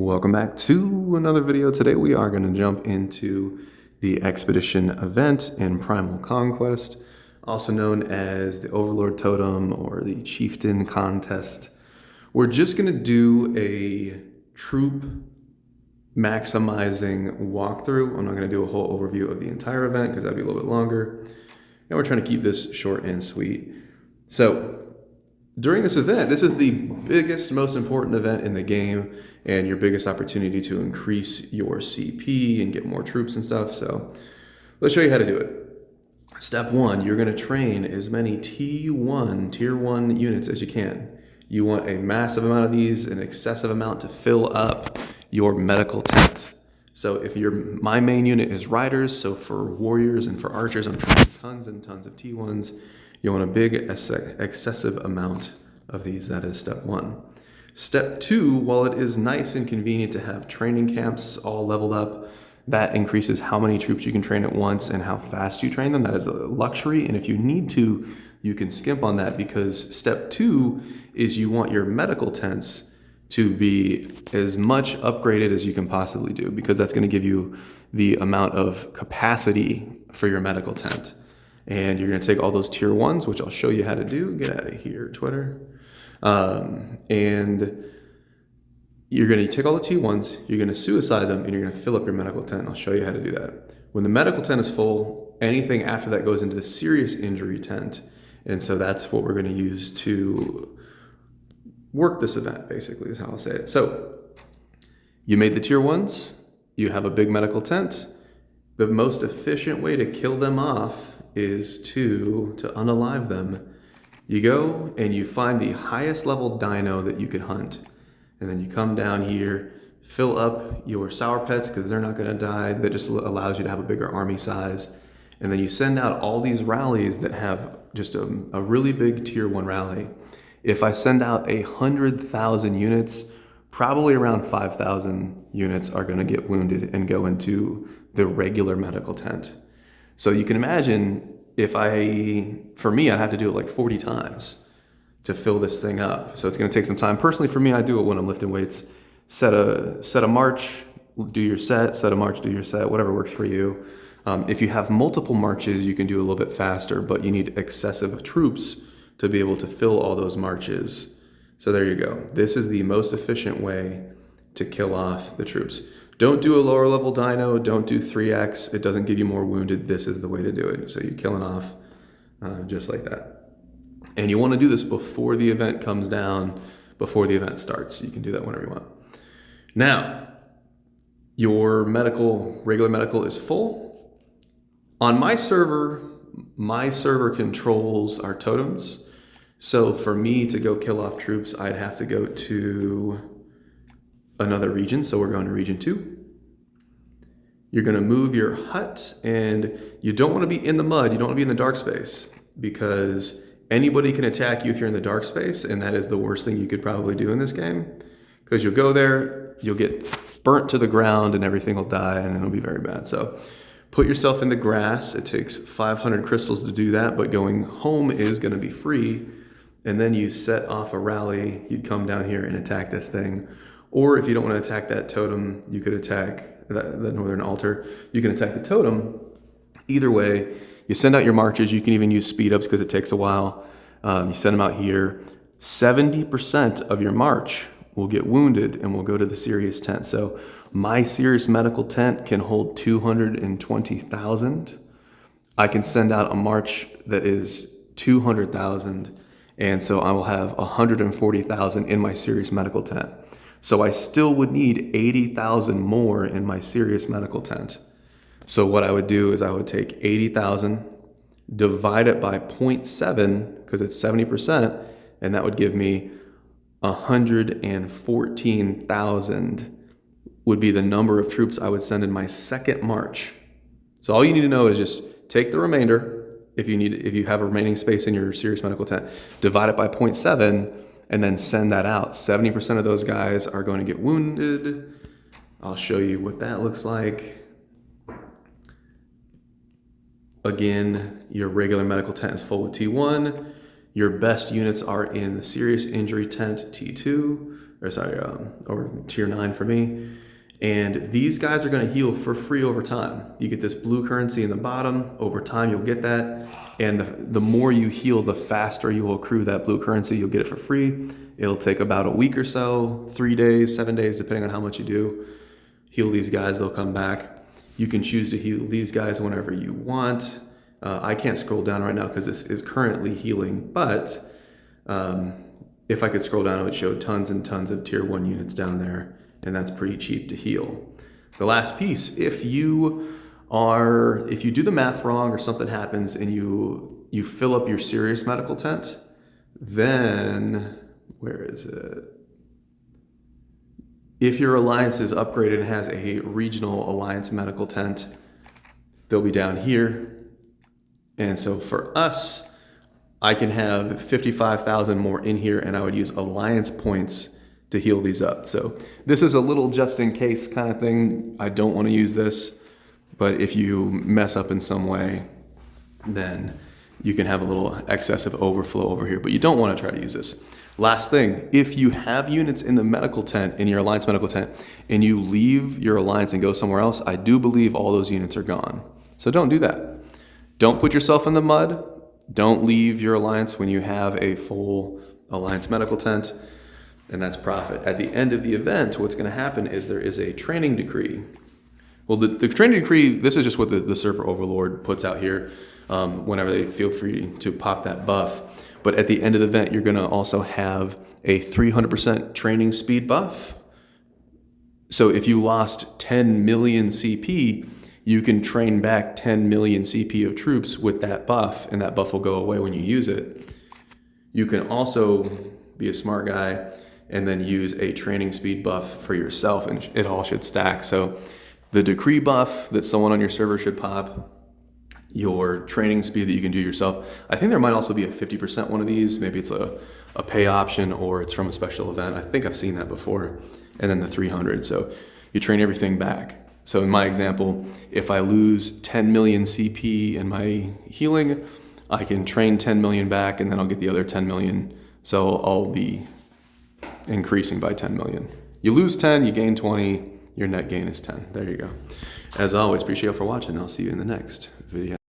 Welcome back to another video. Today we are going to jump into the Expedition event in Primal Conquest, also known as the Overlord Totem or the Chieftain Contest. We're just going to do a troop maximizing walkthrough. I'm not going to do a whole overview of the entire event because that'd be a little bit longer. And we're trying to keep this short and sweet. So during this event, this is the biggest, most important event in the game and your biggest opportunity to increase your CP and get more troops and stuff. So let's show you how to do it. Step one, you're going to train as many T1, tier 1 units as you can. You want a massive amount of these, an excessive amount to fill up your medical tent. So if my main unit is riders, so for warriors and for archers, I'm training tons and tons of T1s. You want a big excessive amount of these. That is step one. Step two, while it is nice and convenient to have training camps all leveled up, that increases how many troops you can train at once and how fast you train them. That is a luxury, and if you need to, you can skimp on that, because step two is you want your medical tents to be as much upgraded as you can possibly do, because that's going to give you the amount of capacity for your medical tent. And you're going to take all those tier 1s, which I'll show you how to do. Get out of here, Twitter. And you're going to take all the T1s, you're going to suicide them, and you're going to fill up your medical tent. I'll show you how to do that. When the medical tent is full, anything after that goes into the serious injury tent. And so that's what we're going to use to work this event, basically, is how I'll say it. So you made the tier 1s, you have a big medical tent. The most efficient way to kill them off is to unalive them. You go and you find the highest level dino that you can hunt. And then you come down here, fill up your sour pets because they're not gonna die. That just allows you to have a bigger army size. And then you send out all these rallies that have just a really big tier 1 rally. If I send out 100,000 units, probably around 5,000 units are gonna get wounded and go into the regular medical tent. So you can imagine for me, I'd have to do it like 40 times to fill this thing up. So it's going to take some time. Personally, for me, I do it when I'm lifting weights. Set a march, do your set a march, do your set, whatever works for you. If you have multiple marches, you can do a little bit faster, but you need excessive troops to be able to fill all those marches. So there you go. This is the most efficient way to kill off the troops. Don't do a lower level dino, don't do 3x, it doesn't give you more wounded. This is the way to do it. So you're killing off just like that. And you want to do this before the event comes down, before the event starts. You can do that whenever you want. Now, your regular medical is full. On my server controls our totems. So for me to go kill off troops, I'd have to go to another region. So we're going to region 2. You're going to move your hut, and you don't want to be in the mud. You don't want to be in the dark space, because anybody can attack you if you're in the dark space, and that is the worst thing you could probably do in this game, because you'll go there, you'll get burnt to the ground, and everything will die, and it'll be very bad. So put yourself in the grass. It takes 500 crystals to do that, but going home is going to be free. And then you set off a rally. You'd come down here and attack this thing. Or if you don't want to attack that totem, you could attack the northern altar. You can attack the totem. Either way, you send out your marches. You can even use speed ups because it takes a while. You send them out here. 70% of your march will get wounded and will go to the serious tent. So my serious medical tent can hold 220,000. I can send out a march that is 200,000. And so I will have 140,000 in my serious medical tent. So I still would need 80,000 more in my serious medical tent. So what I would do is I would take 80,000, divide it by 0.7, because it's 70%, and that would give me 114,000 would be the number of troops I would send in my second march. So all you need to know is just take the remainder, if you have a remaining space in your serious medical tent, divide it by 0.7, and then send that out. 70% of those guys are going to get wounded. I'll show you what that looks like. Again, your regular medical tent is full with T1. Your best units are in the serious injury tent, T2. or tier 9 for me. And these guys are going to heal for free over time. You get this blue currency in the bottom. Over time, you'll get that. And the more you heal, the faster you will accrue that blue currency. You'll get it for free. It'll take about a week or so, 3 days, 7 days, depending on how much you do. Heal these guys, they'll come back. You can choose to heal these guys whenever you want. I can't scroll down right now because this is currently healing, but if I could scroll down, it would show tons and tons of tier 1 units down there, and that's pretty cheap to heal. The last piece, if you do the math wrong or something happens and you fill up your serious medical tent, then, where is it? If your alliance is upgraded and has a regional alliance medical tent, they'll be down here. And so for us, I can have 55,000 more in here, and I would use alliance points to heal these up. So this is a little just in case kind of thing. I don't want to use this, but if you mess up in some way, then you can have a little excessive overflow over here, but you don't want to try to use this. Last thing, if you have units in the medical tent, in your alliance medical tent, and you leave your alliance and go somewhere else, I do believe all those units are gone. So don't do that. Don't put yourself in the mud. Don't leave your alliance when you have a full alliance medical tent, and that's profit. At the end of the event, what's going to happen is there is a training decree. Well, the training decree, this is just what the server overlord puts out here whenever they feel free to pop that buff. But at the end of the event, you're going to also have a 300% training speed buff. So if you lost 10 million CP, you can train back 10 million CP of troops with that buff, and that buff will go away when you use it. You can also be a smart guy and then use a training speed buff for yourself, and it all should stack. So the decree buff that someone on your server should pop, your training speed that you can do yourself. I think there might also be a 50% one of these. Maybe it's a pay option or it's from a special event. I think I've seen that before. And then the 300. So you train everything back. So in my example, if I lose 10 million CP in my healing, I can train 10 million back and then I'll get the other 10 million. So I'll be increasing by 10 million. You lose 10, you gain 20, your net gain is 10. There you go. As always, appreciate you for watching. I'll see you in the next video.